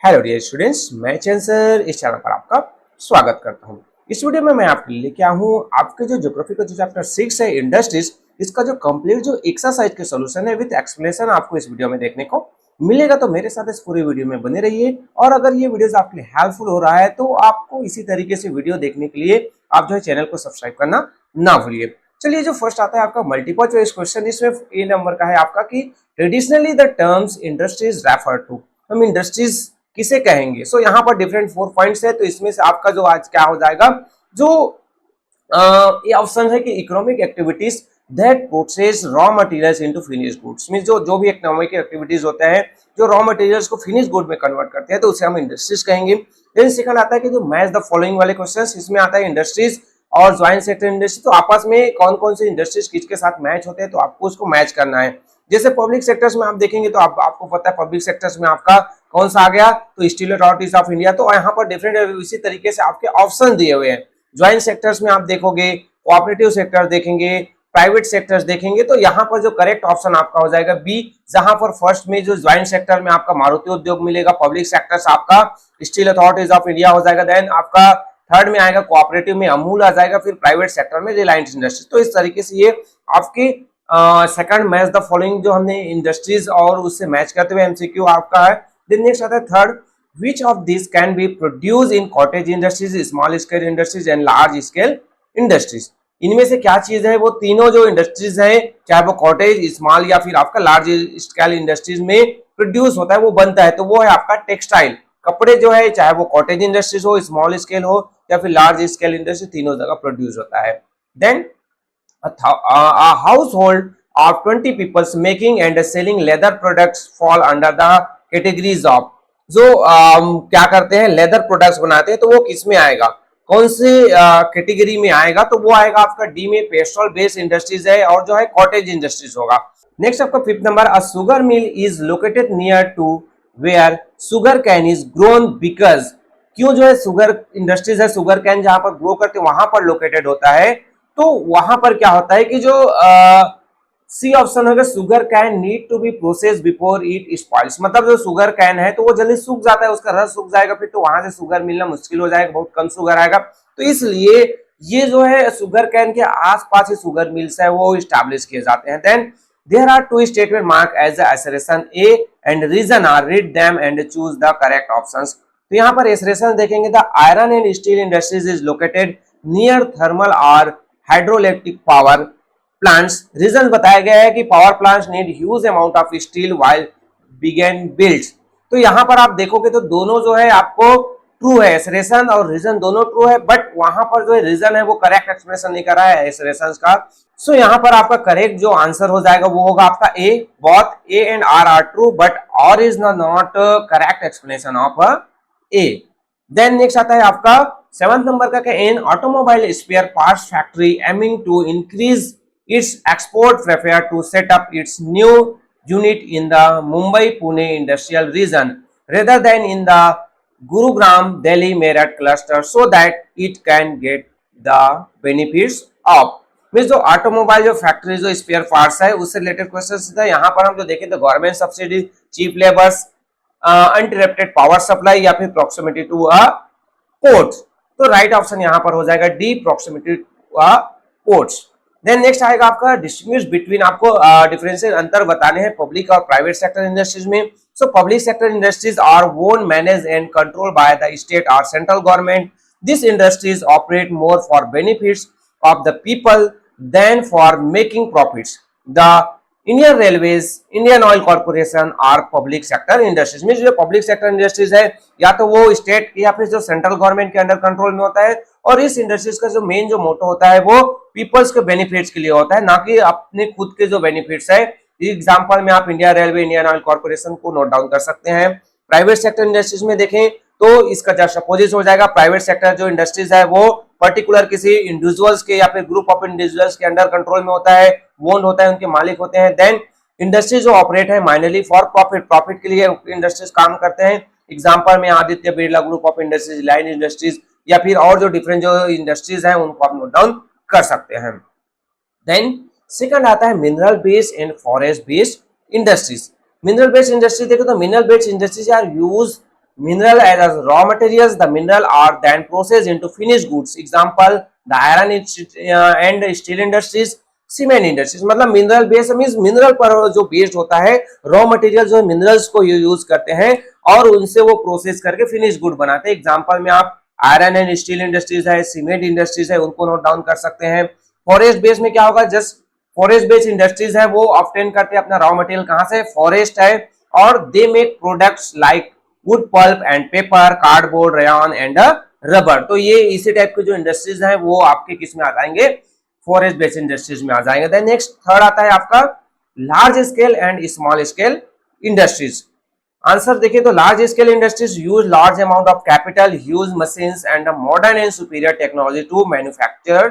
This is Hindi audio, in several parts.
हेलो डियर स्टूडेंट्स, मैं चंद सर इस चैनल पर आपका स्वागत करता हूं। इस वीडियो में मैं आपके लिए लेके आया हूं आपके जो ज्योग्राफी का जो चैप्टर 6 है इंडस्ट्रीज, इसका जो कंप्लीट जो एक्सरसाइज के सॉल्यूशन है विद एक्सप्लेनेशन आपको इस वीडियो में देखने को मिलेगा। तो मेरे साथ इस पूरी वीडियो में बने रहिए और अगर ये वीडियोस आपके लिए हेल्पफुल हो रहा है तो आपको इसी तरीके से वीडियो देखने के लिए आप जो है चैनल को सब्सक्राइब करना ना भूलिए। चलिए, जो फर्स्ट आता है आपका मल्टीपल चॉइस क्वेश्चन, इसमें ए नंबर का है आपका कि traditionally the terms industries refer to. हम इंडस्ट्रीज किसे कहेंगे? सो यहाँ पर डिफरेंट 4 पॉइंट्स है, तो इसमें से आपका जो आज क्या हो जाएगा, जो ये ऑप्शन है कि economic activities that process raw materials into finish goods. Means जो भी इकोनॉमिक एक्टिविटीज होते हैं जो रॉ मटेरियल्स को फिनिश गुड में कन्वर्ट करते हैं, तो उसे हम इंडस्ट्रीज कहेंगे। देन सेकंड आता है कि जो मैच द फॉलोइंग वाले क्वेश्चंस, इसमें आता है इंडस्ट्रीज और ज्वाइंट सेक्टर इंडस्ट्री, तो आपस में कौन कौन से इंडस्ट्रीज किसके साथ मैच होते हैं, तो आपको उसको मैच करना है। जैसे पब्लिक सेक्टर्स में आप देखेंगे तो आपको पता है पब्लिक सेक्टर्स में आपका कौन सा आ गया, तो स्टील अथॉरिटीज ऑफ इंडिया। तो यहाँ पर डिफरेंट इसी तरीके से आपके ऑप्शन दिए हुए हैं। ज्वाइंट सेक्टर्स में आप देखोगे कोऑपरेटिव सेक्टर देखेंगे, प्राइवेट सेक्टर्स देखेंगे, तो यहाँ पर जो करेक्ट ऑप्शन आपका हो जाएगा बी, जहां पर फर्स्ट में जो ज्वाइंट सेक्टर में आपका मारुति उद्योग मिलेगा, पब्लिक सेक्टर्स आपका स्टील अथॉरिटीज ऑफ इंडिया हो जाएगा, देन आपका थर्ड में आएगा कोऑपरेटिव में अमूल आ जाएगा, फिर प्राइवेट सेक्टर में रिलायंस इंडस्ट्रीज। तो इस तरीके से ये आपकी सेकंड मैच द फॉलोइंग जो हमने इंडस्ट्रीज और उससे मैच करते हुए एमसीक्यू आपका है। देन नेक्स्ट आता है third, which of these can be produced in cottage industries, small scale industries and large scale industries। इनमें से क्या चीज है, वो तीनों जो इंडस्ट्रीज है, चाहे वो कॉटेज, स्मॉल या फिर आपका लार्ज स्केल इंडस्ट्रीज में प्रोड्यूस होता है, वो बनता है, तो वो है आपका टेक्सटाइल, कपड़े जो है, चाहे वो कॉटेज इंडस्ट्रीज हो, स्मॉल स्केल हो या फिर लार्ज स्केल इंडस्ट्री, तीनों जगह प्रोड्यूस होता है। Then a household of 20 people making and selling leather products fall under the categories of। जो क्या करते हैं, लेदर प्रोडक्ट्स बनाते हैं, तो वो किस में आएगा, कौन सी कैटेगरी में आएगा, तो वो आएगा आपका डी में, पेस्ट्रोल बेस्ड इंडस्ट्रीज है और जो है कॉटेज इंडस्ट्रीज होगा। नेक्स्ट आपका fifth number, a sugar mill is located near to where sugar cane is grown because. क्यों जो है शुगर इंडस्ट्रीज है, शुगर कैन जहां पर ग्रो करते हैं वहां पर लोकेटेड होता है, तो वहां पर क्या होता है कि जो सी ऑप्शन होगा, sugar cane need to be process before it spoils. मतलब जो शुगर कैन है तो वो जल्दी सूख जाता है, उसका रस सूख जाएगा, फिर तो वहां से शुगर मिलना मुश्किल हो जाएगा, बहुत कम शुगर आएगा। तो इसलिए ये जो है शुगर कैन के आसपास ही शुगर मिल्स है वो स्टैब्लिश किए जाते हैं। Then there are two statement mark as assertion A and reason R, read them and choose the correct options. तो यहाँ पर एसरेशन देखेंगे, the iron and steel industries is located near thermal और हाइड्रोइलेक्ट्रिक पावर प्लांट्स। रीजन बताया गया है कि power plants need huge amount of steel while बिगेन बिल्ड्स। तो यहाँ पर आप देखोगे तो दोनों जो है आपको ट्रू है, एसरेशन और रीजन दोनों ट्रू है, बट वहां पर जो है रीजन है वो करेक्ट एक्सप्लेनेशन नहीं कर रहा है एसरेशन का। सो यहाँ पर आपका करेक्ट जो आंसर हो जाएगा वो होगा आपका A, both A and R are true, but R is not correct explanation of A. Then next आता है आपका सेवंथ नंबर का, in automobile spare parts factory aiming to increase its export prepare to set up its new unit in the Mumbai-Pune industrial region rather than in the Gurugram Delhi Meerut cluster so that it can get the benefits of। Means जो ऑटोमोबाइल जो फैक्ट्री जो स्पेयर पार्ट्स है उससे रिलेटेड क्वेश्चन है। यहाँ पर हम जो देखें तो government subsidy, cheap labours, uninterrupted power supply या फिर प्रॉक्सिमिटी टू अ पोर्ट। तो राइट ऑप्शन यहाँ पर हो जाएगा D, proximity to a ports. Then next आएगा आपका डिस्टिंग्विश बिटवीन, आपको डिफरेंशियल अंतर बताने हैं पब्लिक और प्राइवेट सेक्टर इंडस्ट्रीज में। So public sector industries are own, manage and control by the state और central government. This industries operate more for benefits of the people than for making profits. The Indian railways, Indian oil corporation are public sector industries. में जो पब्लिक सेक्टर इंडस्ट्रीज है या तो वो स्टेट या फिर जो सेंट्रल गवर्नमेंट के अंडर कंट्रोल में होता है, और इस इंडस्ट्रीज का जो मेन जो मोटो होता है वो पीपल्स के बेनिफिट्स के लिए होता है, ना कि अपने खुद के जो बेनिफिट्स है। एग्जांपल में आप India railway, Indian oil corporation को नोट डाउन कर सकते हैं। प्राइवेट सेक्टर इंडस्ट्रीज में देखें तो इसका जस्ट अपोजिट हो जाएगा। प्राइवेट सेक्टर जो इंडस्ट्रीज है वो पर्टिकुलर किसी इंडिविजुअल्स के या फिर ग्रुप ऑफ इंडिविजुअल्स के अंडर कंट्रोल में होता है, ओन्ड होता है, उनके मालिक होते हैं। देन इंडस्ट्रीज जो ऑपरेट है माइनरली फॉर प्रॉफिट, प्रॉफिट के लिए इंडस्ट्रीज काम करते हैं। एग्जांपल में Aditya Birla group of industries, Reliance industries या फिर और जो डिफरेंट जो इंडस्ट्रीज हैं उनको आप नोट डाउन कर सकते हैं। देन सेकंड आता है mineral based and forest based industries. Mineral based industry देखो तो mineral based industries are use mineral as raw materials. The mineral are then processed into finished goods. Example, the iron and steel industries, cement industries. मतलब मिनरल बेस मींस मिनरल पर जो बेस्ड होता है, रॉ मटेरियल जो मिनरल्स को यूज करते हैं और उनसे वो प्रोसेस करके फिनिश गुड बनाते हैं. एग्जांपल में आप आयरन एंड स्टील इंडस्ट्रीज है, सीमेंट इंडस्ट्रीज है, उनको नोट डाउन कर सकते हैं. फॉरेस्ट बेस में क्या होगा, जस्ट फॉरेस्ट बेस्ड इंडस्ट्रीज है वो ऑब्टेन करते हैं अपना रॉ मटेरियल कहां से, फॉरेस्ट है, और दे make products like wood pulp and paper, cardboard, rayon and rubber. तो ये इसी टाइप के जो इंडस्ट्रीज हैं वो आपके किस में आ जाएंगे, फॉरेस्ट बेस्ड इंडस्ट्रीज में आ जाएंगे. देन नेक्स्ट थर्ड आता है आपका large scale and small scale industries. Answer देखिए तो large scale industries use large amount of capital, huge machines and modern and superior technology to manufacture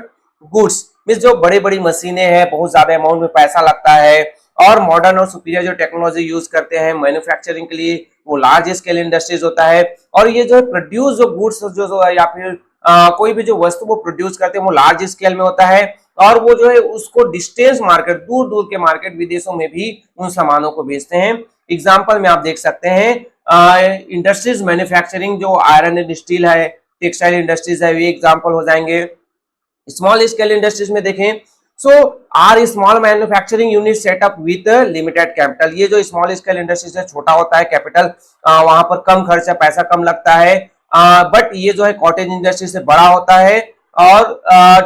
goods. Means जो बड़ी बड़ी मशीनें हैं, बहुत ज्यादा अमाउंट में पैसा लगता है और मॉडर्न और सुपीरियर जो टेक्नोलॉजी यूज करते हैं मैन्युफैक्चरिंग के लिए, वो लार्ज स्केल इंडस्ट्रीज होता है. और ये जो प्रोड्यूस जो गुड्स जो या फिर कोई भी जो वस्तु वो प्रोड्यूस करते हैं वो लार्ज स्केल में होता है और वो जो है उसको डिस्टेंस मार्केट, दूर दूर के मार्केट विदेशों में भी उन सामानों को बेचते हैं. एग्जाम्पल में आप देख सकते हैं इंडस्ट्रीज मैन्युफैक्चरिंग जो आयरन एंड स्टील है, टेक्सटाइल इंडस्ट्रीज है, ये एग्जाम्पल हो जाएंगे. स्मॉल स्केल इंडस्ट्रीज में देखें so are small manufacturing unit setup with limited capital. ये जो स्मॉल स्केल इंडस्ट्रीज है छोटा होता है कैपिटल, वहां पर कम खर्चा, पैसा कम लगता है, बट ये जो है कॉटेज इंडस्ट्री से बड़ा होता है और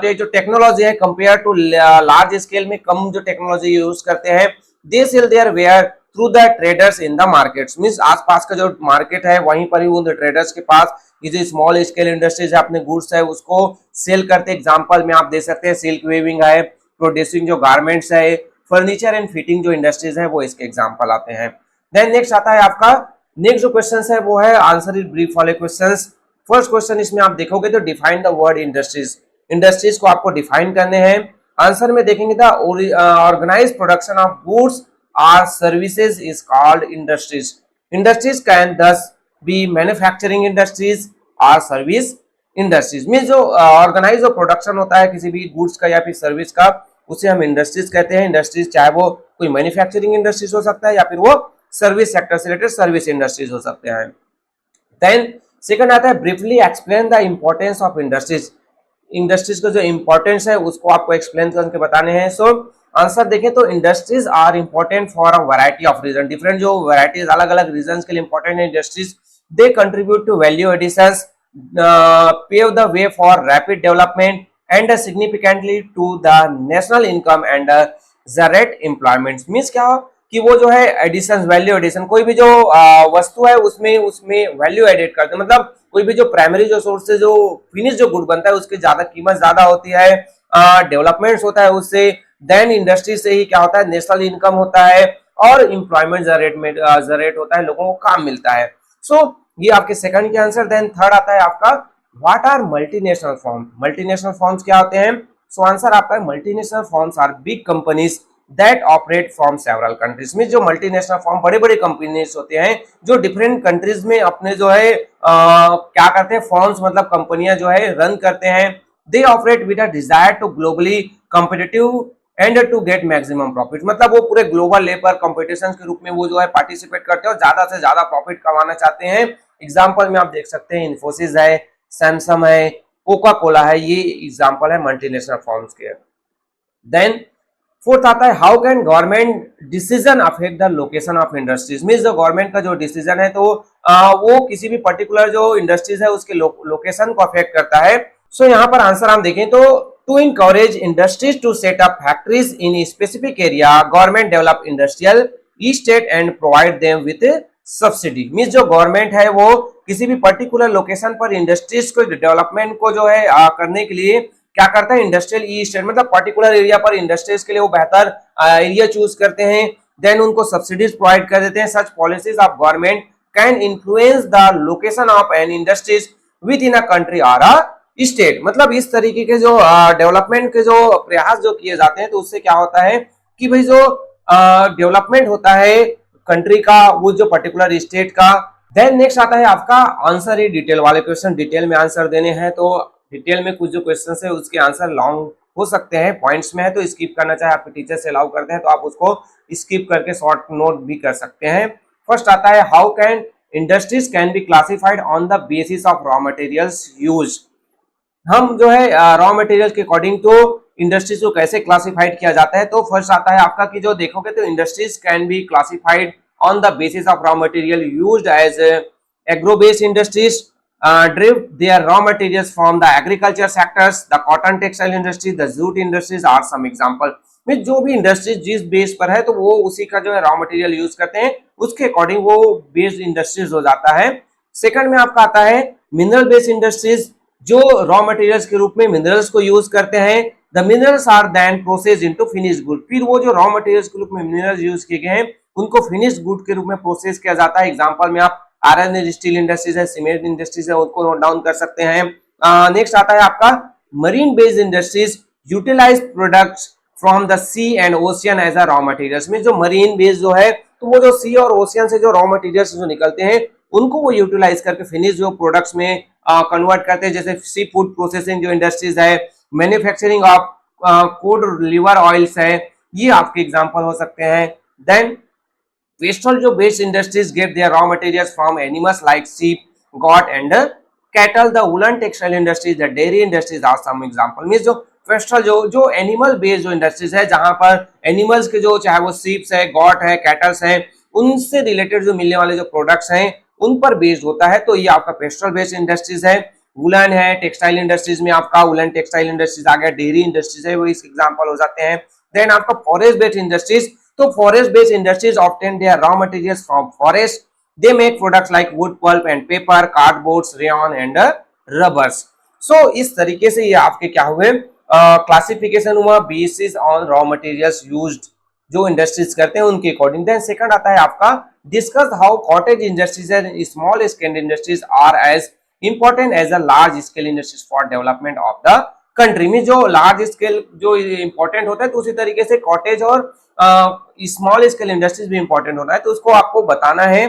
जो टेक्नोलॉजी है कंपेयर टू लार्ज स्केल में कम जो टेक्नोलॉजी यूज करते हैं. They sell their ware through the traders in the markets. Means आसपास का जो मार्केट है वहीं पर ही उन ट्रेडर्स के पास ये जो स्मॉल स्केल इंडस्ट्रीज है अपने गुड्स है उसको सेल करते. एग्जांपल में आप दे सकते हैं सिल्क वेविंग है, प्रोड्यूसिंग जो गारमेंट्स है, फर्नीचर एंड फिटिंग जो इंडस्ट्रीज है वो इसके एग्जांपल आते हैं. देन नेक्स्ट आता है आपका, नेक्स्ट जो क्वेश्चन है वो है आंसर इन ब्रीफ वाले क्वेश्चंस. फर्स्ट क्वेश्चन इसमें आप देखोगे तो define the word industries. Industries को आपको डिफाइन करने हैं. आंसर में देखेंगे the organised production of goods और services is called industries. Industries can thus be manufacturing industries और सर्विस इंडस्ट्रीज. मीन जो ऑर्गेनाइज जो प्रोडक्शन होता है किसी भी गुड्स का या फिर सर्विस का उसे हम इंडस्ट्रीज कहते हैं. इंडस्ट्रीज चाहे वो कोई मैन्युफैक्चरिंग इंडस्ट्रीज हो सकता है या फिर वो सर्विस सेक्टर से रिलेटेड सर्विस इंडस्ट्रीज हो सकते हैं. देन सेकंड आता है briefly explain the importance of industries. Industries का जो इंपॉर्टेंस है उसको आपको एक्सप्लेन करके बताने हैं. सो आंसर देखें तो industries are important for a variety of reason. Different जो वैरायटीज अलग अलग रीजन के लिए इंपॉर्टेंट है industries. They contribute to value additions, pave the way for rapid development and significantly to the national income and generate employment. Means क्या कि वो जो है एडिशन, वैल्यू एडिशन, कोई भी जो वस्तु है उसमें वैल्यू एडिट करते हैं. मतलब कोई भी जो प्राइमरी जो सोर्स से जो फिनिश जो गुड बनता है उसकी ज्यादा कीमत ज्यादा होती है, डेवलपमेंट होता है उससे. देन इंडस्ट्री से ही क्या होता है, नेशनल इनकम होता है और एम्प्लॉयमेंट जनरेट होता है, लोगों को काम मिलता है. सो ये आपके सेकंड के आंसर. देन थर्ड आता है आपका what are multinational firm. Multinational firms क्या होते हैं? सो आंसर आपका है multinational firms are big companies that operate from several countries. में जो मल्टीनेशनल फर्म बड़े बड़े कंपनीज होते हैं जो डिफरेंट कंट्रीज में अपने जो है क्या करते हैं, फर्म्स मतलब कंपनियां जो है रन करते हैं. They operate with a desire to globally competitive and to get maximum profit. मतलब वो पूरे ग्लोबल लेवल कंपटीशन के रूप में वो जो है पार्टिसिपेट करते हैं और ज्यादा से ज्यादा प्रॉफिट कमाना चाहते हैं. एग्जाम्पल में आप देख सकते हैं इन्फोसिस है, सैमसंग है, कोका कोला है, ये एग्जाम्पल है मल्टीनेशनल फर्म्स के. देन फोर्थ आता है how can government decision affect the location of industries. Means जो गवर्नमेंट का जो डिसीजन है तो वो किसी भी पर्टिकुलर जो इंडस्ट्रीज है उसके लोकेशन को अफेक्ट करता है. सो यहाँ पर आंसर हम देखें तो to encourage industries to set up factories in a specific area, government develop industrial estate and provide them with subsidy. Means जो गवर्नमेंट है वो किसी भी पर्टिकुलर लोकेशन पर इंडस्ट्रीज को डेवलपमेंट को जो है करने के लिए क्या करता है, इंडस्ट्रियल ईस्टेट मतलब पर्टिकुलर एरिया पर इंडस्ट्रीज के लिए वो बेहतर एरिया चूज करते हैं. देन उनको सब्सिडीज प्रोवाइड कर देते हैं. Such policies of government can influence the location of an industries within a country or a state. मतलब इस तरीके के जो डेवलपमेंट के जो प्रयास जो किए जाते हैं तो उससे क्या होता है कि भाई जो डेवलपमेंट होता है कंट्री का वो जो पर्टिकुलर स्टेट का. देन नेक्स्ट आता है आपका आंसर ही डिटेल वाले क्वेश्चन. डिटेल में आंसर देने हैं तो डिटेल में कुछ जो क्वेश्चन है उसके आंसर लॉन्ग हो सकते हैं, पॉइंट्स में है तो स्किप करना चाहे आपके टीचर से अलाउ करते हैं तो आप उसको स्किप करके शॉर्ट नोट भी कर सकते हैं. फर्स्ट आता है how can industries can be classified on the basis of raw materials use. हम जो है रॉ मटेरियल के अकॉर्डिंग तो इंडस्ट्रीज को कैसे क्लासिफाइड किया जाता है, तो फर्स्ट आता है आपका कि जो देखोगे तो industries can be classified on the basis of raw material used as agro based industries derive their raw materials from the agriculture sectors, the cotton textile industry, the jute industries are some example। में जो भी इंडस्ट्रीज जिस बेस पर है तो वो उसी का जो है रॉ मटेरियल यूज करते हैं, उसके अकॉर्डिंग वो बेस्ड इंडस्ट्रीज हो जाता है। सेकंड में आपका आता है मिनरल बेस्ड इंडस्ट्रीज, जो रॉ मटेरियल्स के रूप में मिनरल्स को यूज करते हैं। The minerals are then processed into finished good, फिर वो जो रॉ मटेरियल्स के रूप में मिनरल्स यूज किए गए हैं उनको फिनिश्ड गुड के रूप में प्रोसेस किया जाता है। एग्जांपल में आप आयरन एंड स्टील इंडस्ट्रीज है, सीमेंट इंडस्ट्रीज है, उनको नोट डाउन कर सकते हैं। नेक्स्ट आता है आपका marine based industries utilize products from the sea and ocean as a raw materials. में जो मरीन बेस्ड जो है तो वो जो सी और ओशियन से जो रॉ मटेरियल्स जो निकलते हैं उनको वो यूटिलाइज करके फिनिश जो प्रोडक्ट्स में कन्वर्ट करते हैं, जैसे सी फूड प्रोसेसिंग जो इंडस्ट्रीज है, manufacturing of cod liver oils है, ये आपके एग्जांपल हो सकते हैं। देन पेस्टल जो based industries get their raw materials from animals like sheep, goat and cattle. The woollen textile industries, the dairy industries are some example. Means जो पेस्टल जो एनिमल बेस्ड जो इंडस्ट्रीज है, जहां पर एनिमल्स के जो चाहे वो शीप्स है, गॉट है, कैटल्स है, उनसे रिलेटेड जो मिलने वाले जो प्रोडक्ट्स हैं उन पर बेस्ड होता है, तो ये आपका पेस्टल बेस्ड इंडस्ट्रीज है। वुलन है, टेक्सटाइल इंडस्ट्रीज में आपका वुलन टेक्सटाइल इंडस्ट्रीज आ गया, डेयरी इंडस्ट्रीज है वो इस एग्जांपल हो जाते हैं। देन आपका फॉरेस्ट बेस्ड इंडस्ट्रीज, तो forest based industries obtain their raw materials from forest, they make products like wood pulp and paper, cardboards, rayon and rubbers. So इस तरीके से ये आपके क्या हुए क्लासिफिकेशन हुआ basis on raw materials used जो इंडस्ट्रीज करते हैं उनके अकॉर्डिंग। देन सेकंड आता है आपका discuss how cottage industries and small scale industries are as important as a large scale industries for development of the country. में जो लार्ज स्केल जो इंपॉर्टेंट होता है तो उसी तरीके से कॉटेज और स्मॉल स्केल इंडस्ट्रीज भी इंपॉर्टेंट होना है, तो उसको आपको बताना है।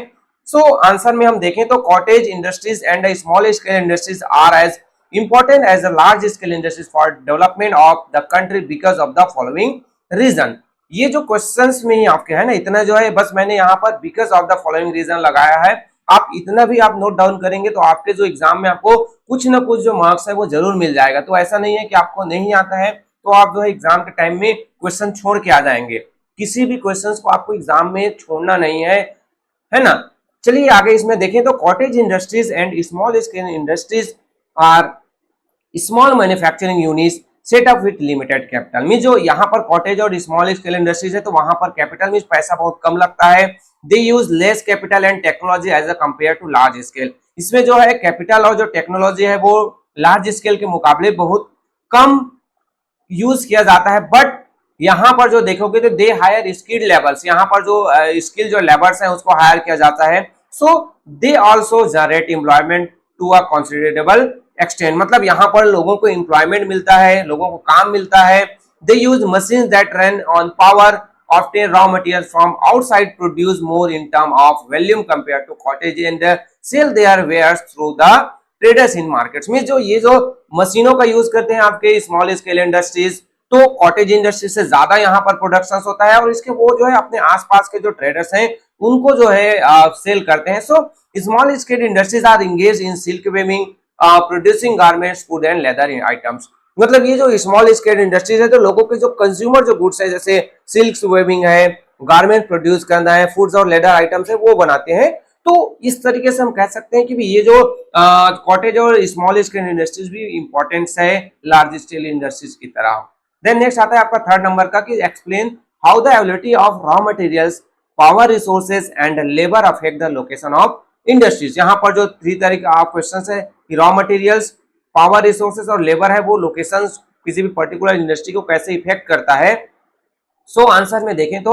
सो आंसर में हम देखें तो cottage industries and small scale industries are as important as a large scale industries for development of the country because of the following reason। ये जो क्वेश्चंस में ही आपके है ना, इतना जो है बस मैंने यहाँ पर because of the following reason लगाया है। आप इतना भी आप नोट डाउन करेंगे तो आपके जो एग्जाम में आपको कुछ ना कुछ जो मार्क्स है वो जरूर मिल जाएगा। तो ऐसा नहीं है कि आपको नहीं आता है तो आप जो है एग्जाम के टाइम में क्वेश्चन छोड़ के आ जाएंगे। किसी भी क्वेश्चन को आपको एग्जाम में छोड़ना नहीं है ना। चलिए आगे इसमें देखें तो cottage industries and small scale industries are small manufacturing units set up with limited capital. में जो यहाँ पर कॉटेज और स्मॉल स्केल इंडस्ट्रीज है तो वहां पर कैपिटल में पैसा बहुत कम लगता है। They use less capital and technology as a compare to large scale. इसमें जो है कैपिटल और जो टेक्नोलॉजी है वो लार्ज स्केल के मुकाबले बहुत कम यूज किया जाता है। बट यहाँ पर जो देखोगे तो दे हायर स्किल्ड लेवल्स, यहाँ पर जो स्किल जो लेबर्स है उसको हायर किया जाता है। So they also generate employment to a considerable extent, मतलब यहाँ पर लोगों को एम्प्लॉयमेंट मिलता है, लोगों को काम मिलता है। They use machines that run on power, obtain raw materials from outside, produce more in term of volume compared to cottage and sell their wares through the traders in markets। में जो ये जो मशीनों का यूज करते हैं आपके स्मॉल स्केल इंडस्ट्रीज, तो कॉटेज इंडस्ट्री से ज्यादा यहाँ पर प्रोडक्शन होता है और इसके वो जो है अपने आसपास के जो ट्रेडर्स हैं उनको जो है सेल करते हैं। So small scale industries are engage in silk weaving, producing garments, food and leather items. मतलब ये जो स्मॉल स्केल इंडस्ट्रीज है तो लोगों के जो कंज्यूमर जो गुड्स है जैसे सिल्क वेविंग है, गारमेंट प्रोड्यूस करना है, फूड्स और लेदर आइटम्स है वो बनाते हैं। तो इस तरीके से हम कह सकते हैं कि ये जो कॉटेज और स्मॉल स्केल इंडस्ट्रीज भी इंपॉर्टेंस है लार्ज स्केल इंडस्ट्रीज की तरह। देन नेक्स्ट आता है आपका थर्ड नंबर का कि explain how the availability of raw materials, power resources and labour affect the location of industries. यहाँ पर जो 3 तरह के क्वेश्चन है कि रॉ मटेरियल्स, पावर रिसोर्सेज और लेबर है वो लोकेशंस किसी भी पर्टिकुलर इंडस्ट्री को कैसे इफेक्ट करता है। सो आंसर में देखें तो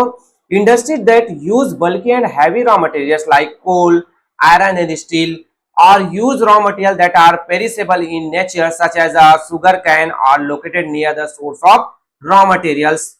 industry that use bulky and heavy raw materials like coal, iron and steel or use raw material that are perishable in nature such as sugar cane are located near the source of raw materials.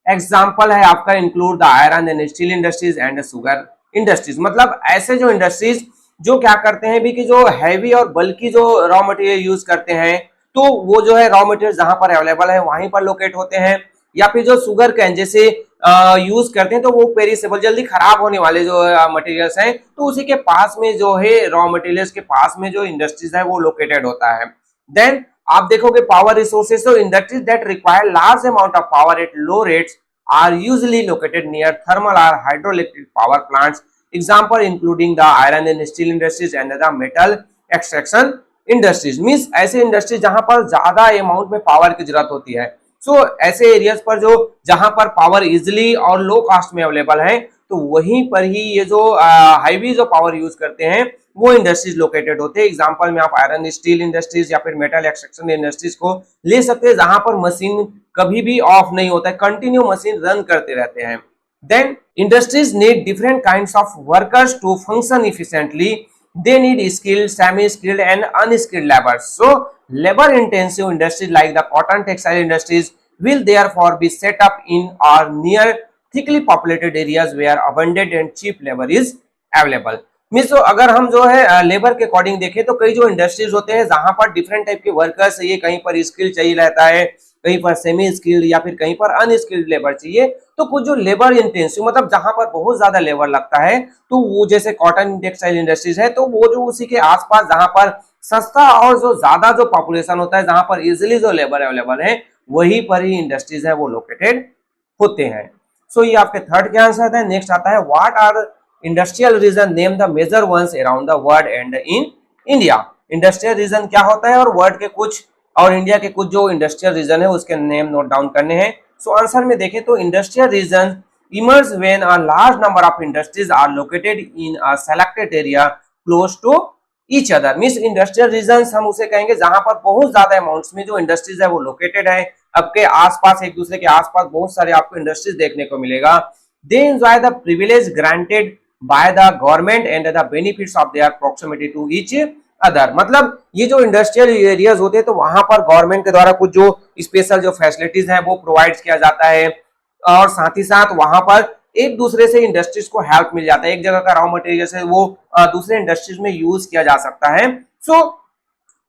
Example है आपका include the iron and steel industries and sugar industries. मतलब ऐसे जो इंडस्ट्रीज जो क्या करते हैं भी कि जो हैवी और बल्कि जो रॉ मटेरियल यूज करते हैं तो वो जो है रॉ मटेरियल जहां पर अवेलेबल है वहीं पर लोकेट होते हैं। या फिर जो सुगर कैन जैसे यूज करते हैं तो वो पेरिसेबल जल्दी खराब होने वाले जो मटेरियल्स हैं, तो उसी के पास में जो है रॉ मटेरियल्स के पास में जो इंडस्ट्रीज है वो लोकेटेड होता है। देन आप देखोगे पावर रिसोर्सेज, तो industries that require large amount of power at low rates are usually located near thermal or hydroelectric power plants. Example including the iron and steel industries and the metal extraction industries. Means ऐसे इंडस्ट्री जहां पर ज्यादा अमाउंट में पावर की जरूरत होती है। ऐसे एरियाज पर जो जहां पर पावर इजिली और लो कॉस्ट में अवेलेबल है, तो वहीं पर ही ये जो हाईवी जो पावर यूज करते हैं वो इंडस्ट्रीज लोकेटेड होते हैं। एग्जांपल में आप आयरन स्टील इंडस्ट्रीज या फिर मेटल एक्सट्रैक्शन इंडस्ट्रीज को ले सकते हैं, जहां पर मशीन कभी भी ऑफ नहीं होता है, कंटिन्यू मशीन रन करते रहते हैं। Then industries need different kinds of workers to function efficiently. They need skilled, semi-skilled and unskilled labor. So, labor-intensive industries like the cotton textile industries will therefore be set up in or near thickly populated areas where abundant and cheap labor is available. Means तो अगर हम जो है लेबर के अकॉर्डिंग देखें तो कई जो इंडस्ट्रीज होते हैं जहां पर डिफरेंट टाइप के वर्कर्स चाहिए, कहीं पर स्किल चाहिए रहता है, कहीं पर सेमी स्किल्ड या फिर कहीं पर अनस्किल्ड लेबर चाहिए। तो कुछ जो लेबर इंटेंसिव मतलब जहां पर बहुत ज्यादा लेबर लगता है, तो वो जैसे कॉटन टेक्सटाइल इंडस्ट्रीज है, तो वो जो उसी के आसपास जहां पर सस्ता और जो ज्यादा जो पॉपुलेशन होता है, जहां पर इजिली जो लेबर अवेलेबल है, वहीं पर ही इंडस्ट्रीज है वो लोकेटेड होते हैं। सो ये आपके थर्ड के आंसर है। नेक्स्ट आता है what are industrial region, name the major ones around the world and in India. Industrial region क्या होता है और वर्ल्ड के कुछ और इंडिया के कुछ जो इंडस्ट्रियल रीजन है उसके नेम नोट डाउन करने हैं। सो आंसर में देखें तो industrial region emerge when a large number of industries are located in a selected area close to each other. Means industrial region हम उसे कहेंगे जहां पर बहुत ज्यादा अमाउंट्स में जो इंडस्ट्रीज है वो लोकेटेड है, आपके आसपास एक दूसरे के आसपास बहुत सारे आपको इंडस्ट्रीज देखने को मिलेगा। They enjoy the privilege granted by the government and the benefits of their proximity to each other. मतलब ये जो इंडस्ट्रियल एरियाज होते हैं तो वहां पर गवर्नमेंट के द्वारा कुछ जो स्पेशल जो फैसिलिटीज हैं वो प्रोवाइड किया जाता है, और साथ ही साथ वहां पर एक दूसरे से इंडस्ट्रीज को हेल्प मिल जाता है, एक जगह का रॉ मटेरियल से वो दूसरे इंडस्ट्रीज में यूज किया जा सकता है। सो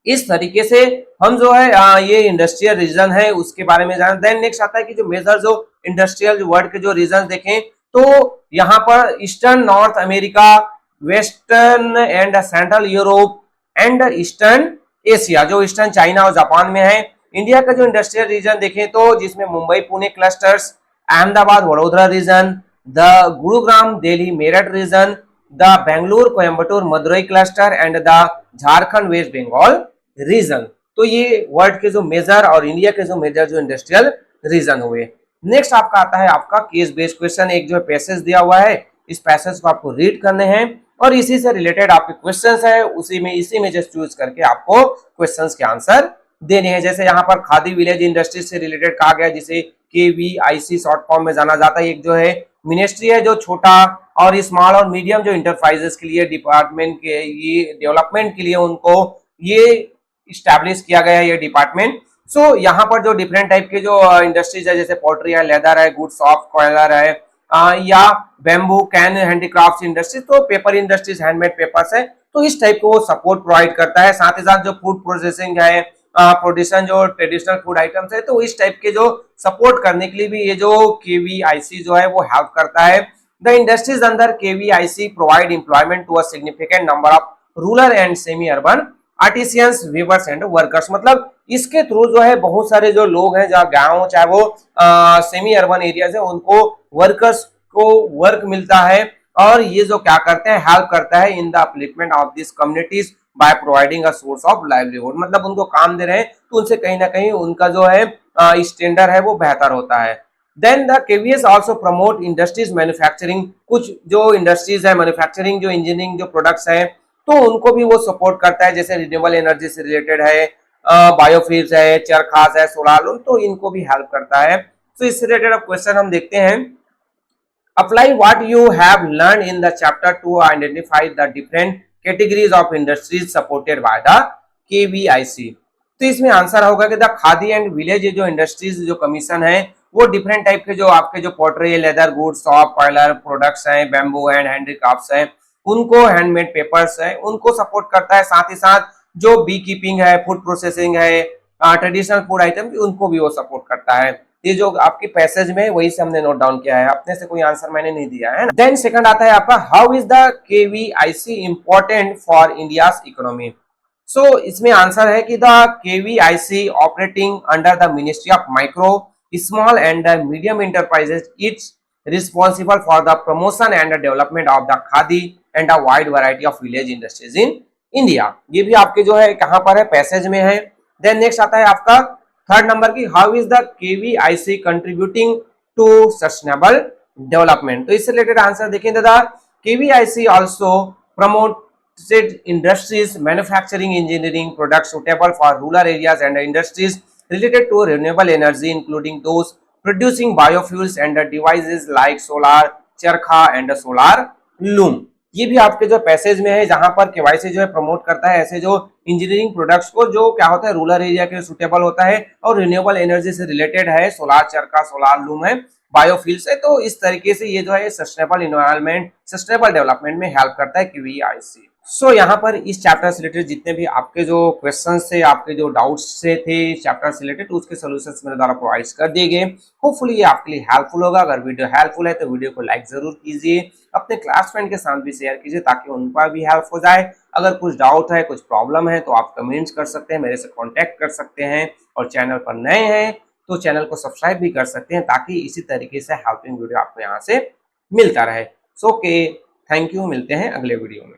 इस तरीके से हम जो है ये इंडस्ट्रियल रीजन है उसके बारे में जाना। देन नेक्स्ट आता है कि जो मेजर जो इंडस्ट्रियल वर्ल्ड के जो रीजन देखें तो यहाँ पर eastern north America, western and central Europe and eastern Asia, जो ईस्टर्न चाइना और जापान में है। इंडिया का जो इंडस्ट्रियल रीजन देखें तो जिसमें Mumbai Pune clusters, Ahmedabad Vadodara region, the Gurugram Delhi Meerut region, the Bengaluru Coimbatore Madurai cluster and the Jharkhand West Bengal region. तो ये वर्ल्ड के जो मेजर और इंडिया के जो मेजर जो इंडस्ट्रियल रीजन हुए। नेक्स्ट आपका आता है आपका केस बेस्ड क्वेश्चन। एक जो पैसेज दिया हुआ है, इस पैसेज को आपको रीड करने हैं और इसी से रिलेटेड आपके क्वेश्चंस है, इसी में जस्ट चूज करके आपको क्वेश्चंस के आंसर देने हैं। जैसे यहाँ पर खादी विलेज इंडस्ट्री से रिलेटेड कहा गया, जिसे KVIC शॉर्ट फॉर्म में जाना जाता है। एक जो है मिनिस्ट्री है जो छोटा और स्मॉल और मीडियम जो इंटरप्राइजेस के लिए डिपार्टमेंट के ये डेवलपमेंट के लिए उनको ये इस्टेब्लिश किया गया है ये डिपार्टमेंट। सो यहाँ पर जो डिफरेंट टाइप के जो इंडस्ट्रीज है, जैसे पोल्ट्री है, लेदर है, गुड सॉफ्ट कॉयलर है, या बेम्बू कैन हैंडीक्राफ्ट इंडस्ट्री, तो पेपर इंडस्ट्रीज हैंडमेड पेपर्स है, तो इस टाइप को वो सपोर्ट प्रोवाइड करता है। साथ ही साथ जो फूड प्रोसेसिंग है, प्रोडक्शन जो ट्रेडिशनल फूड आइटम्स है, तो इस टाइप के जो सपोर्ट करने के लिए भी ये जो KVIC जो है वो हेल्प करता है। The industries under KVIC provide employment to a significant number of rural and semi urban artisans, weavers and workers. मतलब इसके थ्रू जो है बहुत सारे जो लोग हैं, जहाँ गाँव चाहे वो सेमी अर्बन एरियाज है, उनको वर्कर्स को वर्क मिलता है, और ये जो क्या करते हैं हेल्प करता है in the upliftment of this communities by providing a source of livelihood. मतलब उनको काम दे रहे हैं तो उनसे कहीं ना कहीं उनका जो है स्टैंडर्ड है वो बेहतर होता है। Then the KVS also promote industries manufacturing. कुछ जो इंडस्ट्रीज है मैन्युफैक्चरिंग जो इंजीनियरिंग जो प्रोडक्ट्स है तो उनको भी वो सपोर्ट करता है, जैसे रिन्यूएबल एनर्जी से रिलेटेड है, बायोफ्यूल्स है, चरखास है, सोलार लूम, तो इनको भी हेल्प करता है। तो इससे रिलेटेड अब क्वेश्चन हम देखते हैं। Apply what you have learn in the chapter two identify the different categories of industries supported by the KVIC। तो इसमें आंसर होगा कि द खादी एंड विलेज जो इंडस्ट्रीज जो कमीशन है वो डिफरेंट टाइप के जो आपके जो pottery, leather, goods, soft coir products हैं, बैम्बू एंड हैंडीक्राफ्ट्स हैं, उनको हैंडमेड पेपर्स है उनको सपोर्ट करता है। साथ ही साथ जो बी कीपिंग है, फूड प्रोसेसिंग है, ट्रेडिशनल फूड आइटम, उनको भी वो सपोर्ट करता है। ये जो आपकी पैसेज में वही से हमने नोट डाउन किया है, अपने से कोई आंसर मैंने नहीं दिया है। देन सेकंड आता है आपका, how is the KVIC important for India's economy. So इसमें आंसर है कि the KVIC operating under the ministry of micro small and medium enterprises, it's responsible for the promotion and development of the khadi and a wide variety of village industries in India. ये भी आपके जो है कहां पर है, पैसेज में है। देन नेक्स्ट आता है आपका थर्ड नंबर की, how is the KVIC contributing to sustainable development. तो इससे रिलेटेड आंसर देखें दादा, KVIC also promoted industries manufacturing engineering products suitable for rural areas and industries related to renewable energy including those producing biofuels and devices like solar चरखा and solar loom। ये भी आपके जो पैसेज में है जहां पर केवाईसी जो है प्रमोट करता है ऐसे जो इंजीनियरिंग प्रोडक्ट्स को जो क्या होता है रूरल एरिया के लिए सुटेबल होता है और रिन्यूएबल एनर्जी से रिलेटेड है, सोलार चरखा, सोलार लूम है, बायोफ्यूल्स है। तो इस तरीके से ये जो है सस्टेनेबल इन्वायरमेंट, सस्टेनेबल डेवलपमेंट में हेल्प करता है केवीआईसी। सो यहाँ पर इस चैप्टर से रिलेटेड जितने भी आपके जो क्वेश्चंस थे, आपके जो डाउट्स से थे चैप्टर से रिलेटेड, उसके सॉल्यूशंस मेरे द्वारा प्रोवाइड कर दिए गए। होपफुली ये आपके लिए हेल्पफुल होगा। अगर वीडियो हेल्पफुल है तो वीडियो को लाइक जरूर कीजिए, अपने क्लास फ्रेंड के साथ भी शेयर कीजिए ताकि उनका भी हेल्प हो जाए। अगर कुछ डाउट है, कुछ प्रॉब्लम है तो आप कमेंट्स कर सकते हैं, मेरे से कॉन्टेक्ट कर सकते हैं। और चैनल पर नए हैं तो चैनल को सब्सक्राइब भी कर सकते हैं ताकि इसी तरीके से हेल्पिंग वीडियो आपको यहाँ से मिलता रहे। सो ओके, थैंक यू, मिलते हैं अगले वीडियो में।